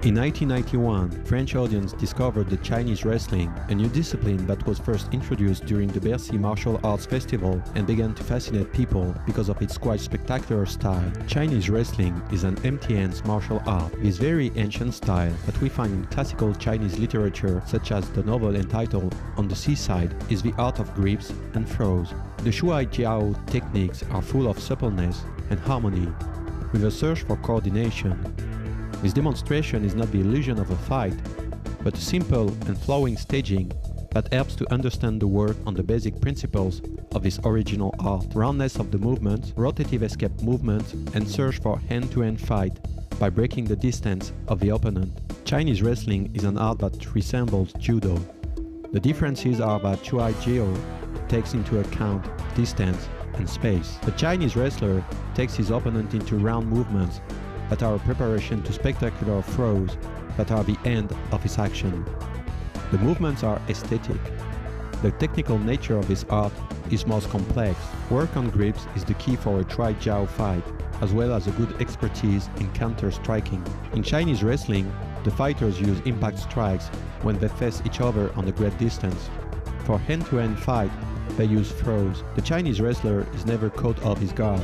In 1991, French audience discovered the Chinese wrestling, a new discipline that was first introduced during the Bercy Martial Arts Festival and began to fascinate people because of its quite spectacular style. Chinese wrestling is an empty hands martial art. This very ancient style that we find in classical Chinese literature, such as the novel entitled On the Seaside, is the art of grips and throws. The Shuai Jiao techniques are full of suppleness and harmony, with a search for coordination. This demonstration is not the illusion of a fight, but a simple and flowing staging that helps to understand the work on the basic principles of this original art. Roundness of the movements, rotative escape movements, and search for hand-to-hand fight by breaking the distance of the opponent. Chinese wrestling is an art that resembles judo. The differences are that Shuai Jiao takes into account distance and space. The Chinese wrestler takes his opponent into round movements that are a preparation to spectacular throws that are the end of his action. The movements are aesthetic. The technical nature of this art is most complex. Work on grips is the key for a Shuai Jiao fight, as well as a good expertise in counter-striking. In Chinese wrestling, the fighters use impact strikes when they face each other on a great distance. For hand-to-hand fight, they use throws. The Chinese wrestler is never caught off his guard.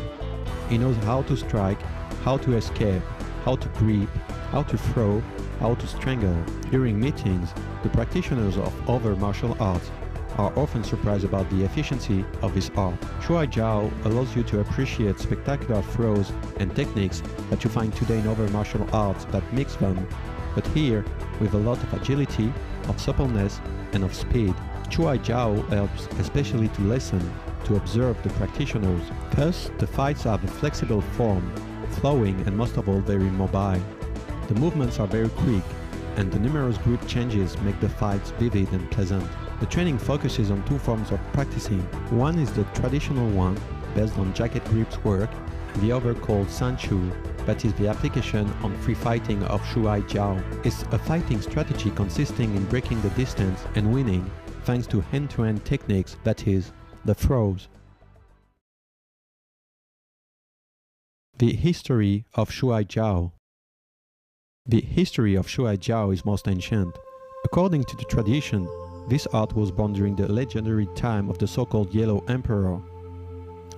He knows how to strike, how to escape, how to grip, how to throw, how to strangle. During meetings, the practitioners of other martial arts are often surprised about the efficiency of this art. Shuai Jiao allows you to appreciate spectacular throws and techniques that you find today in other martial arts that mix them, but here with a lot of agility, of suppleness, and of speed. Shuai Jiao helps especially to listen, to observe the practitioners. Thus, the fights have a flexible form, flowing and most of all very mobile. The movements are very quick, and the numerous grip changes make the fights vivid and pleasant. The training focuses on two forms of practicing. One is the traditional one, based on jacket grips work, and the other called Sanchu, that is the application on free fighting of Shuai Jiao. It's a fighting strategy consisting in breaking the distance and winning, thanks to hand-to-hand techniques, that is, the throws. The history of Shuai Jiao. The history of Shuai Jiao is most ancient. According to the tradition, this art was born during the legendary time of the so-called Yellow Emperor.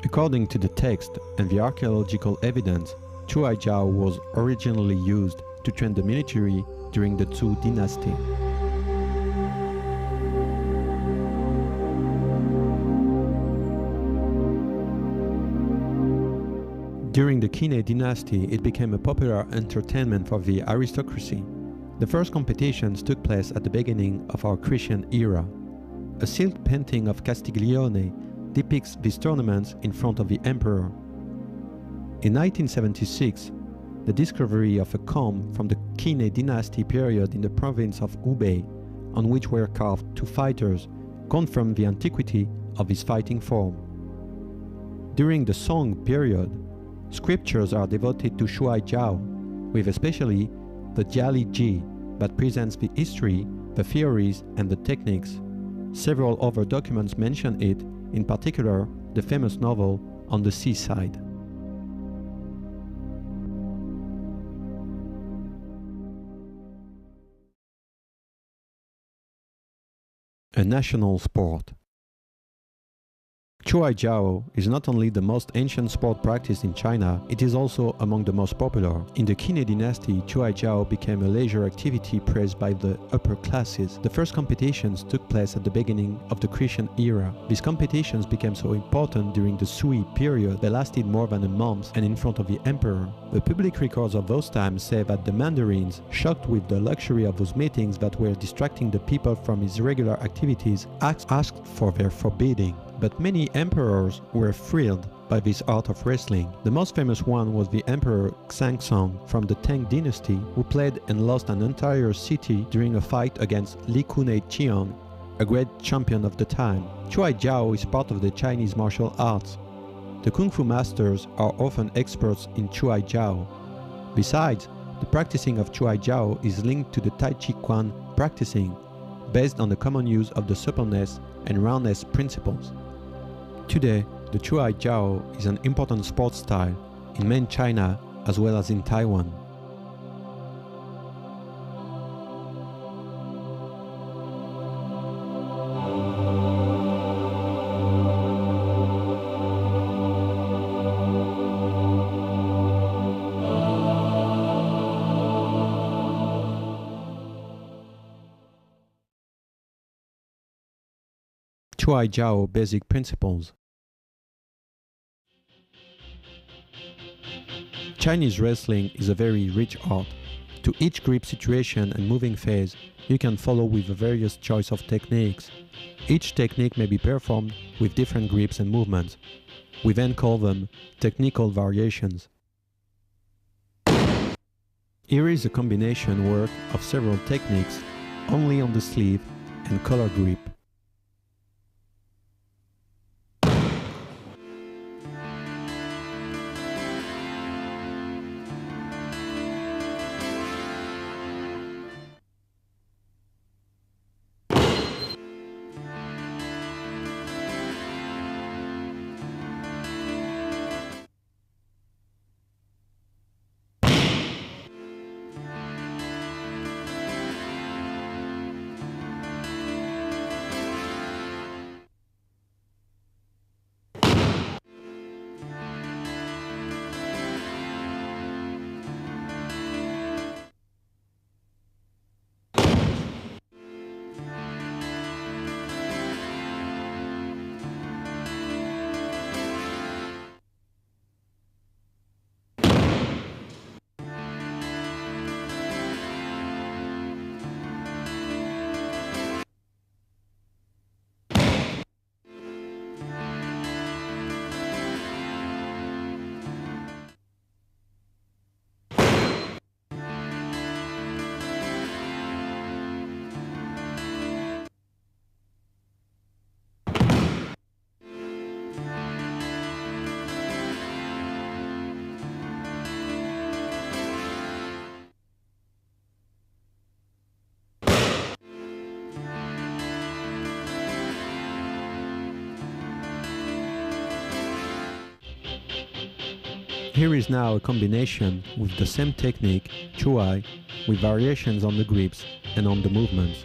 According to the text and the archaeological evidence, Shuai Jiao was originally used to train the military during the Zhou dynasty. During the Qin dynasty, it became a popular entertainment for the aristocracy. The first competitions took place at the beginning of our Christian era. A silk painting of Castiglione depicts these tournaments in front of the emperor. In 1976, the discovery of a comb from the Qin dynasty period in the province of Hubei, on which were carved two fighters, confirmed the antiquity of this fighting form. During the Song period, scriptures are devoted to Shuai Jiao, with especially the Jiali Ji that presents the history, the theories, and the techniques. Several other documents mention it, in particular the famous novel On the Seaside. A national sport. Shuai Jiao is not only the most ancient sport practiced in China, it is also among the most popular. In the Qin dynasty, Shuai Jiao became a leisure activity praised by the upper classes. The first competitions took place at the beginning of the Christian era. These competitions became so important during the Sui period, they lasted more than a month and in front of the emperor. The public records of those times say that the mandarins, shocked with the luxury of those meetings that were distracting the people from his regular activities, asked for their forbidding. But many emperors were thrilled by this art of wrestling. The most famous one was the Emperor Xianzong from the Tang dynasty, who played and lost an entire city during a fight against Li Kunei-chiang, a great champion of the time. Shuai Jiao is part of the Chinese martial arts. The Kung Fu masters are often experts in Shuai Jiao. Besides, the practicing of Shuai Jiao is linked to the Tai Chi Quan practicing, based on the common use of the suppleness and roundness principles. Today, the Shuai Jiao is an important sports style in main China as well as in Taiwan. Shuai Jiao Basic Principles. Chinese wrestling is a very rich art. To each grip situation and moving phase, you can follow with a various choice of techniques. Each technique may be performed with different grips and movements. We then call them technical variations. Here is a combination work of several techniques only on the sleeve and collar grip. Here is now a combination with the same technique, Shuai, with variations on the grips and on the movements.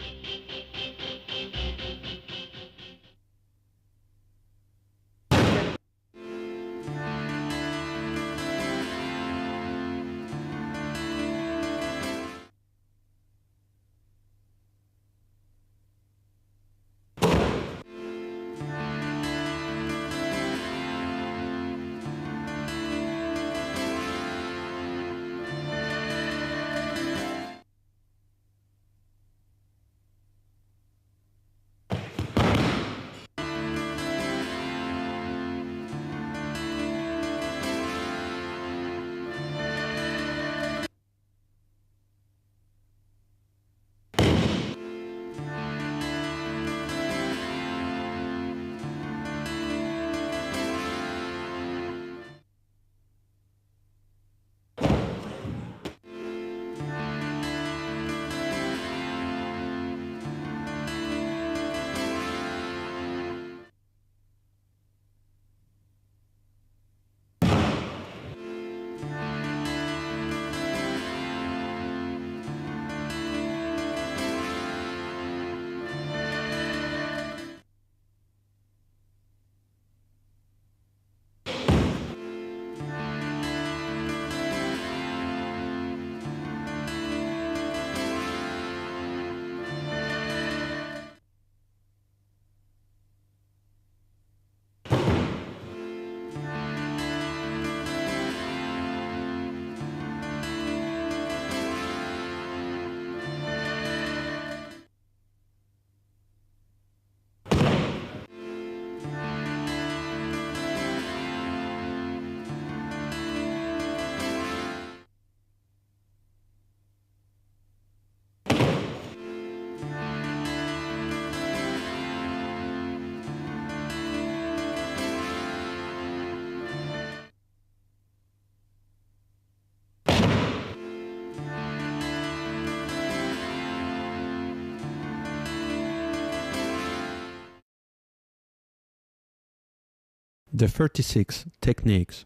The 36 techniques.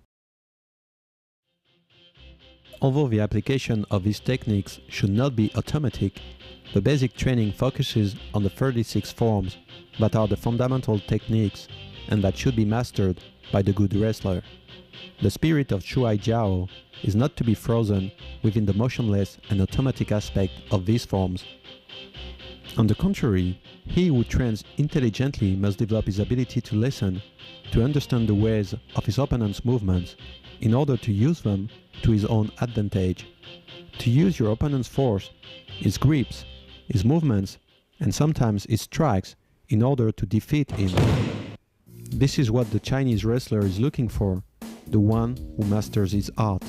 Although the application of these techniques should not be automatic, the basic training focuses on the 36 forms that are the fundamental techniques and that should be mastered by the good wrestler. The spirit of Shuai Jiao is not to be frozen within the motionless and automatic aspect of these forms. On the contrary, he who trains intelligently must develop his ability to listen, to understand the ways of his opponent's movements, in order to use them to his own advantage. To use your opponent's force, his grips, his movements, and sometimes his strikes in order to defeat him. This is what the Chinese wrestler is looking for, the one who masters his art.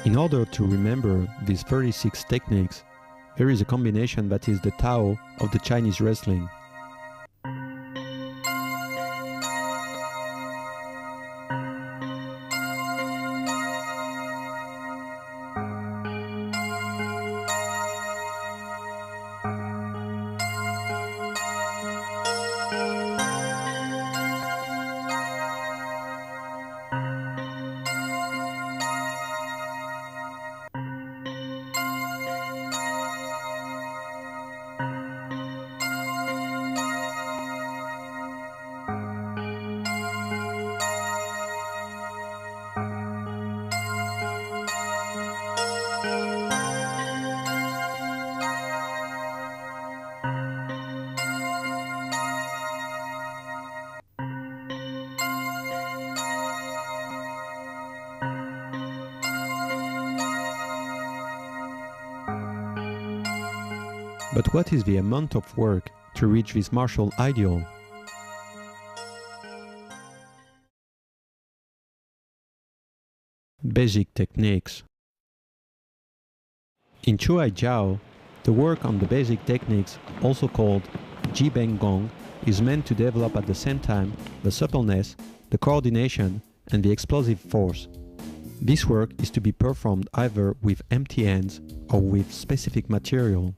In order to remember these 36 techniques, there is a combination that is the Tao of the Chinese wrestling. But what is the amount of work to reach this martial ideal? Basic techniques. In Shuai Jiao, the work on the basic techniques, also called Ji Beng Gong, is meant to develop at the same time the suppleness, the coordination, and the explosive force. This work is to be performed either with empty hands or with specific material.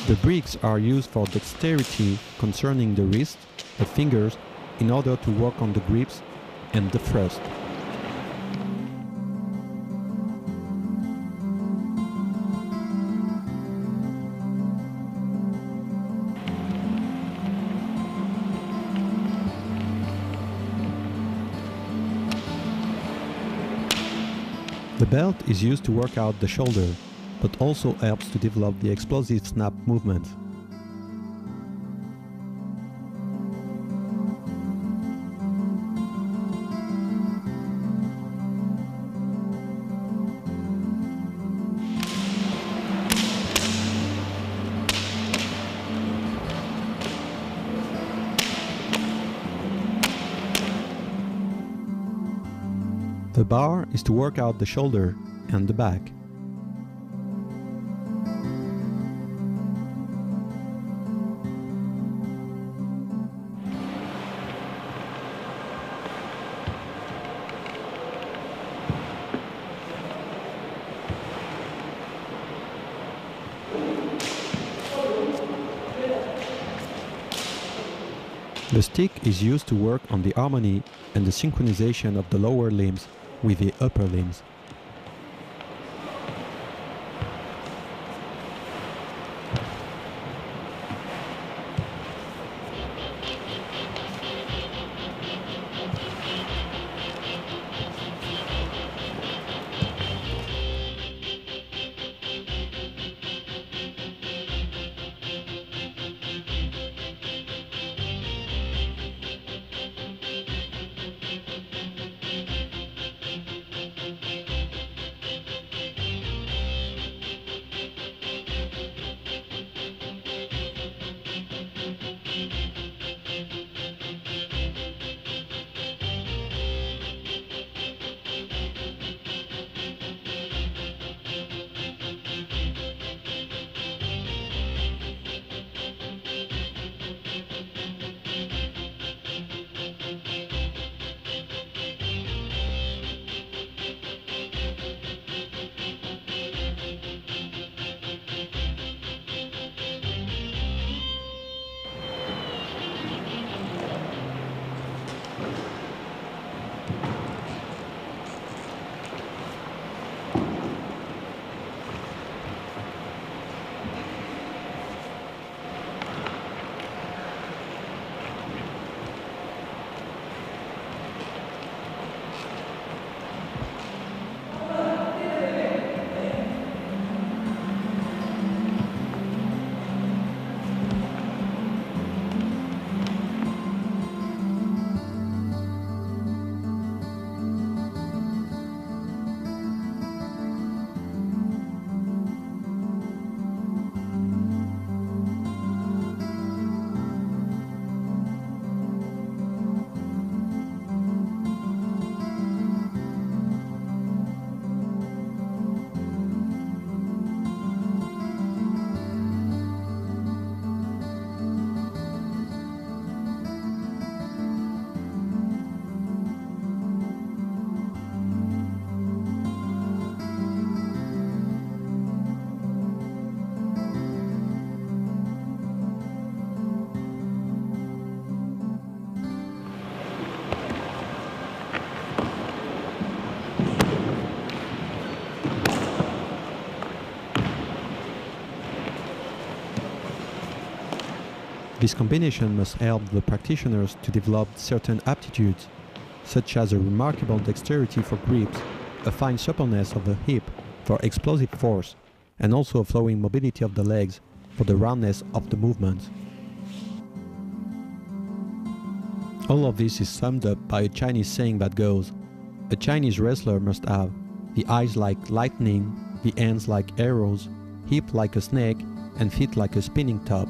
The bricks are used for dexterity concerning the wrist, the fingers, in order to work on the grips and the thrust. The belt is used to work out the shoulder, but also helps to develop the explosive snap movement. The bar is to work out the shoulder and the back. The stick is used to work on the harmony and the synchronization of the lower limbs with the upper limbs. This combination must help the practitioners to develop certain aptitudes, such as a remarkable dexterity for grips, a fine suppleness of the hip for explosive force, and also a flowing mobility of the legs for the roundness of the movements. All of this is summed up by a Chinese saying that goes, "A Chinese wrestler must have the eyes like lightning, the hands like arrows, hip like a snake, and feet like a spinning top."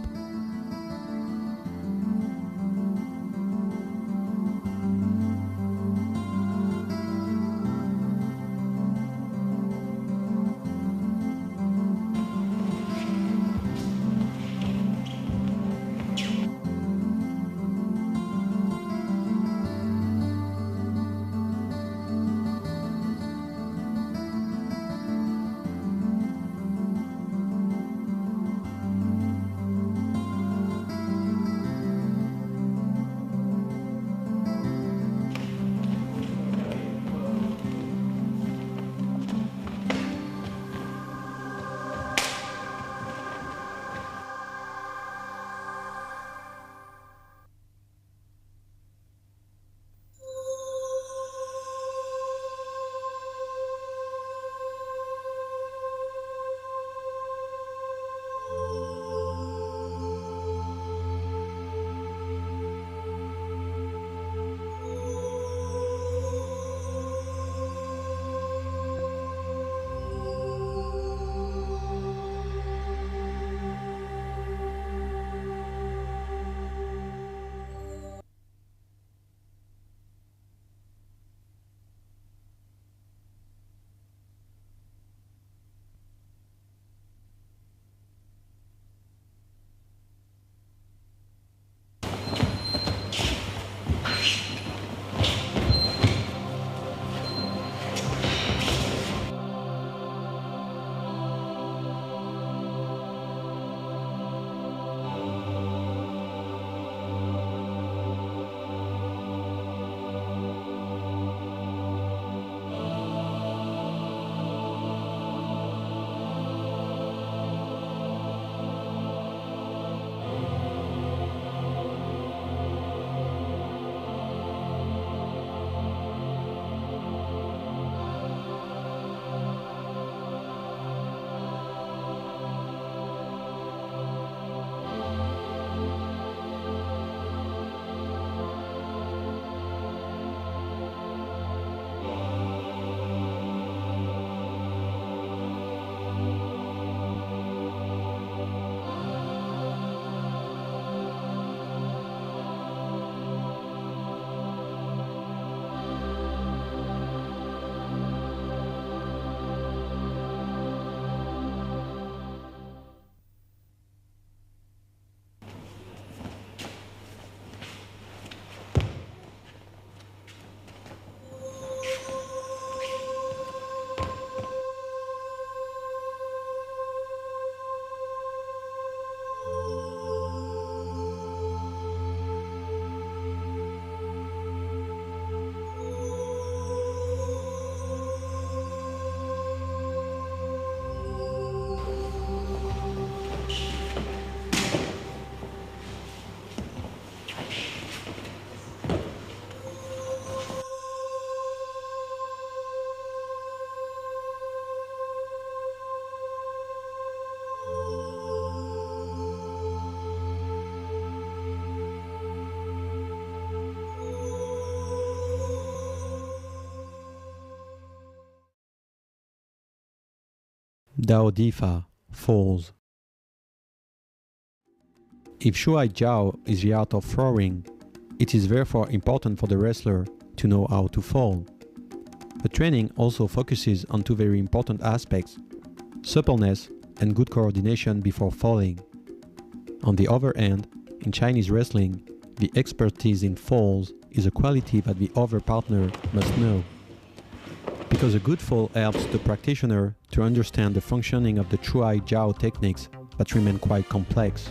Dao Difa falls. If Shuai Jiao is the art of throwing, it is therefore important for the wrestler to know how to fall. The training also focuses on two very important aspects: suppleness and good coordination before falling. On the other hand, in Chinese wrestling, the expertise in falls is a quality that the other partner must know. Because a good fall helps the practitioner to understand the functioning of the Shuai Jiao techniques that remain quite complex.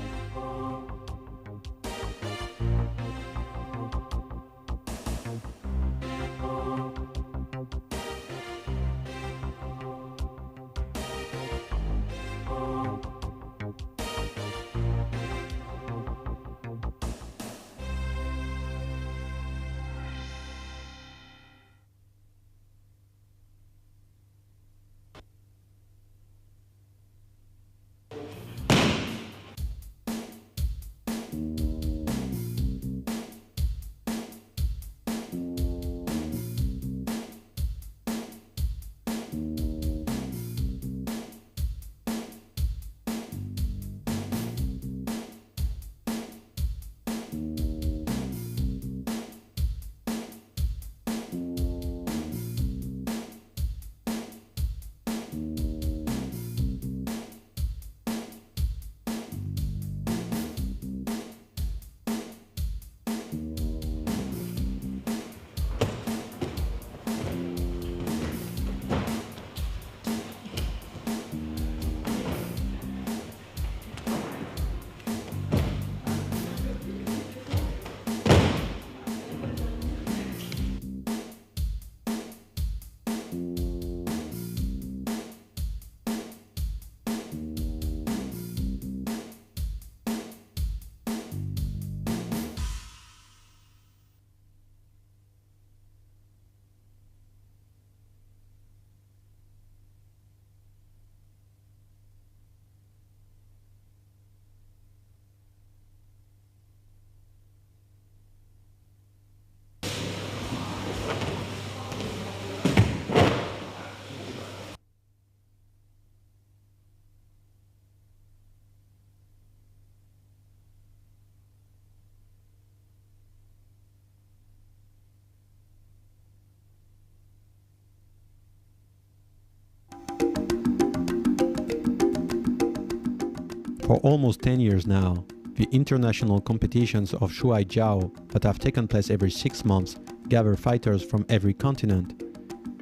For almost 10 years now, the international competitions of Shuai Jiao that have taken place every 6 months gather fighters from every continent.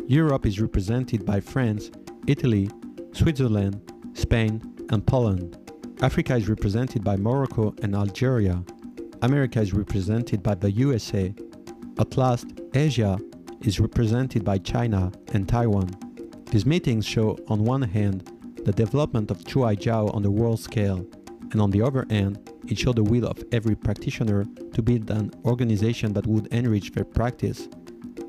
Europe is represented by France, Italy, Switzerland, Spain, and Poland. Africa is represented by Morocco and Algeria. America is represented by the USA. At last, Asia is represented by China and Taiwan. These meetings show, on one hand, the development of Shuai Jiao on the world scale, and on the other hand, it showed the will of every practitioner to build an organization that would enrich their practice.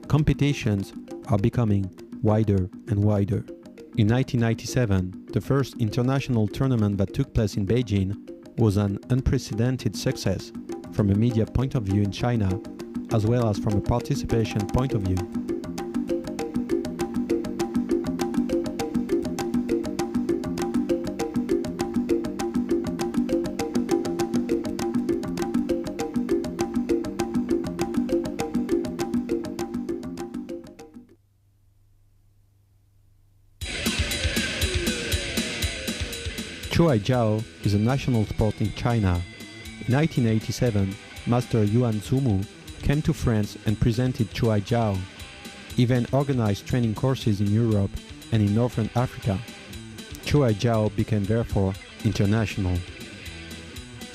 Competitions are becoming wider and wider. In 1997, the first international tournament that took place in Beijing was an unprecedented success from a media point of view in China, as well as from a participation point of view. Shuai Jiao is a national sport in China. In 1987, Master Yuan Zumu came to France and presented Shuai Jiao. He then organized training courses in Europe and in Northern Africa. Shuai Jiao became therefore international.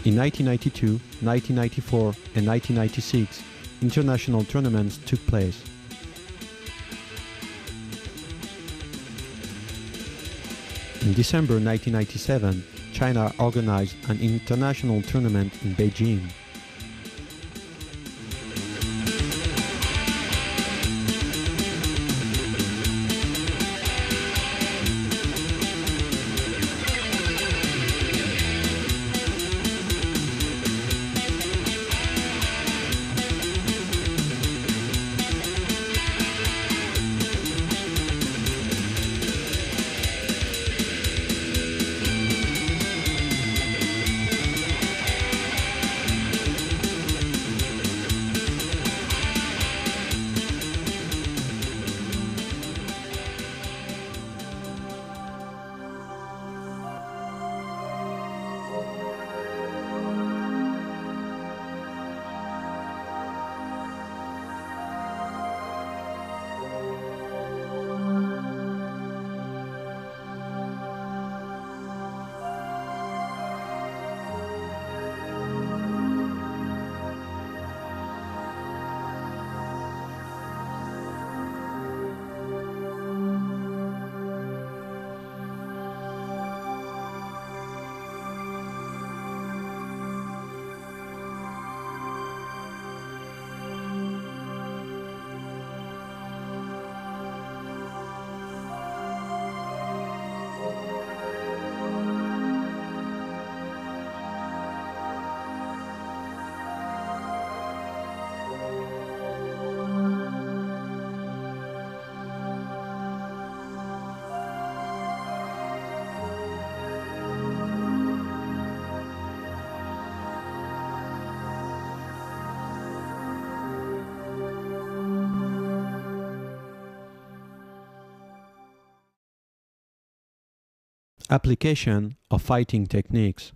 In 1992, 1994 and 1996, international tournaments took place. In December 1997, China organized an international tournament in Beijing. Application of fighting techniques.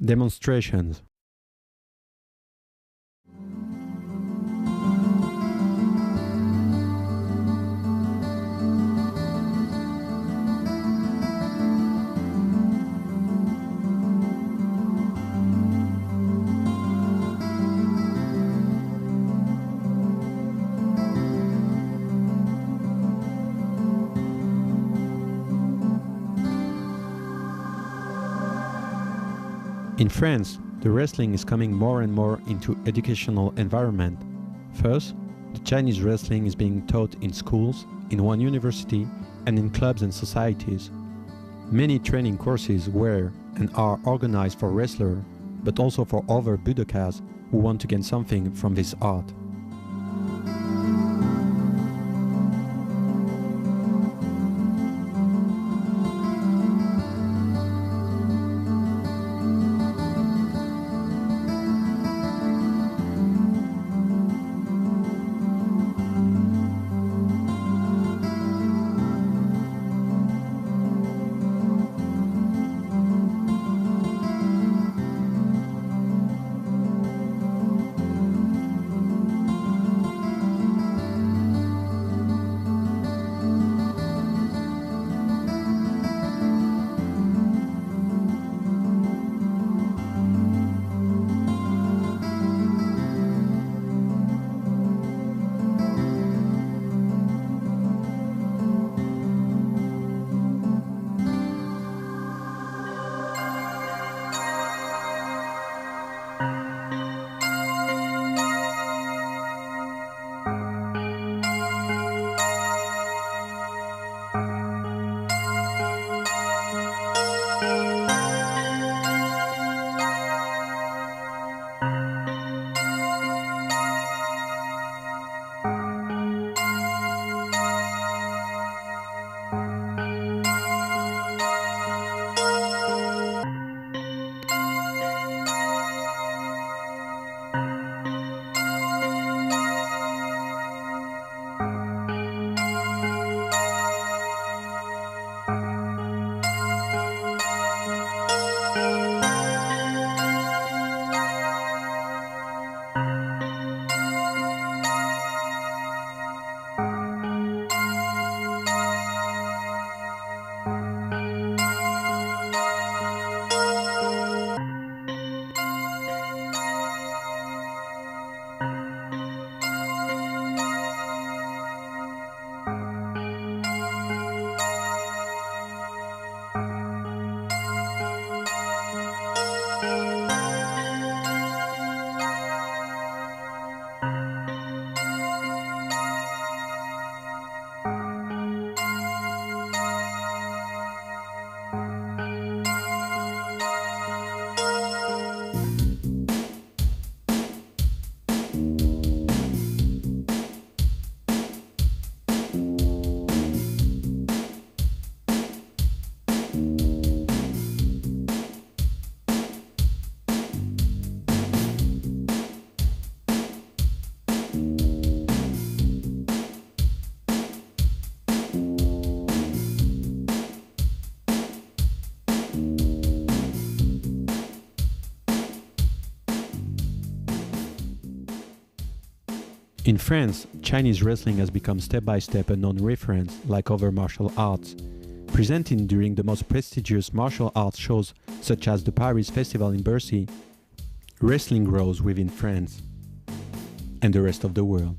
Demonstrations. In France, the wrestling is coming more and more into educational environment. First, the Chinese wrestling is being taught in schools, in one university, and in clubs and societies. Many training courses were and are organized for wrestlers, but also for other budokas who want to gain something from this art. In France, Chinese wrestling has become step by step a known reference like other martial arts. Presented during the most prestigious martial arts shows such as the Paris Festival in Bercy, wrestling grows within France and the rest of the world.